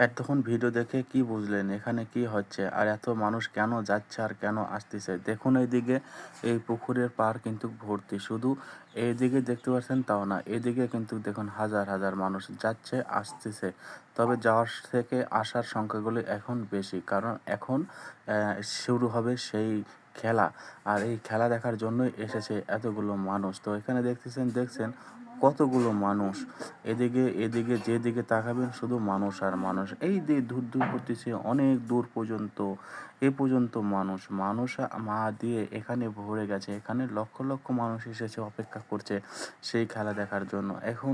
এতক্ষণ ভিডিও দেখে কি বুঝলেন? এখানে কি হচ্ছে? আর এত মানুষ কেন যাচ্ছে আর কেন আসতেছে? দেখুন এইদিকে এই পুকুরের পাড় কিন্তু ভর্তি। শুধু এইদিকে দেখতে পাচ্ছেন তাও না। এদিকে কিন্তু দেখুন হাজার, হাজার মানুষ যাচ্ছে, আসতেছে। তবে যাওয়ার থেকে আসার সংখ্যাগুলো এখন বেশি। কারণ এখন শুরু হবে সেই খেলা। আর এই খেলা দেখার জন্যই এসেছে এতগুলো মানুষ। তো এখানে দেখছেন কতগুলো মানুষ। এদিকে যেদিকে তাকাবেন শুধু মানুষ আর মানুষ। এই যে দূর দূর করতেছে অনেক দূর পর্যন্ত, এ পর্যন্ত মানুষ। মানুষ মা দিয়ে এখানে ভরে গেছে। এখানে লক্ষ লক্ষ মানুষ এসেছে অপেক্ষা করছে সেই খেলা দেখার জন্য। এখন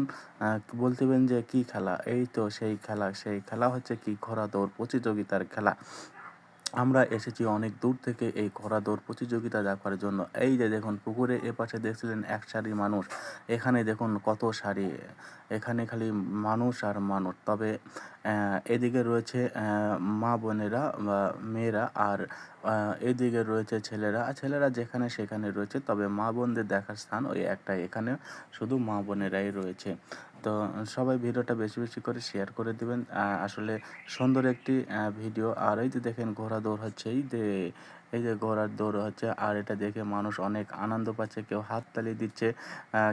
বলতেবেন যে কি খেলা? এই তো সেই খেলা হচ্ছে কি ঘোড়া দৌড় প্রতিযোগিতার খেলা। আমরা এসেছি অনেক দূর থেকে এই ঘোড়া দৌড় প্রতিযোগিতা দেখার জন্য। এই যে দেখুন পুকুরের এপাশে দেখছিলেন এক সারি মানুষ, এখানে দেখুন কত সারি, এখানে খালি মানুষ আর মানুষ। তবে এদিকে রয়েছে মা বোনেরা বা মেয়েরা, আর এদিকে রয়েছে ছেলেরা। ছেলেরা যেখানে সেখানে রয়েছে, তবে মা বোনদের দেখার স্থান ওই একটাই, এখানে শুধু মা বোনেরাই রয়েছে। তো সবাই ভিডিওটা বেশি বেশি করে শেয়ার করে দিবেন। আসলে সুন্দর একটি ভিডিও। আর এই যে দেখেন ঘোড়া দৌড় হচ্ছে, এই যে ঘোড়ার দৌড় হচ্ছে, আর এটা দেখে মানুষ অনেক আনন্দ পাচ্ছে। কেউ হাততালি দিচ্ছে,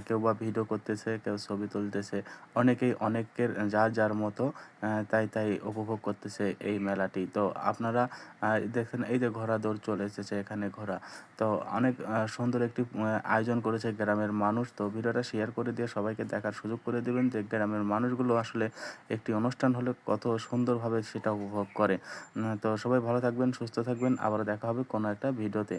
কেউ বা ভিডিও করতেছে, কেউ ছবি তুলতেছে। অনেকেই অনেকের যার যার মতো তাই উপভোগ করতেছে এই মেলাটি। তো আপনারা দেখেন এই যে ঘোড়া দৌড় চলে এসেছে, এখানে ঘোড়া। তো অনেক সুন্দর একটি আয়োজন করেছে গ্রামের মানুষ। তো ভিডিওটা শেয়ার করে দিয়ে সবাইকে দেখার সুযোগ করে দিবেন যে গ্রামের মানুষগুলো আসলে একটি অনুষ্ঠান হলে কত সুন্দরভাবে সেটা উপভোগ করে। তো সবাই ভালো থাকবেন, সুস্থ থাকবেন। আবারও দেখা হবে কোনো একটা ভিডিওতে।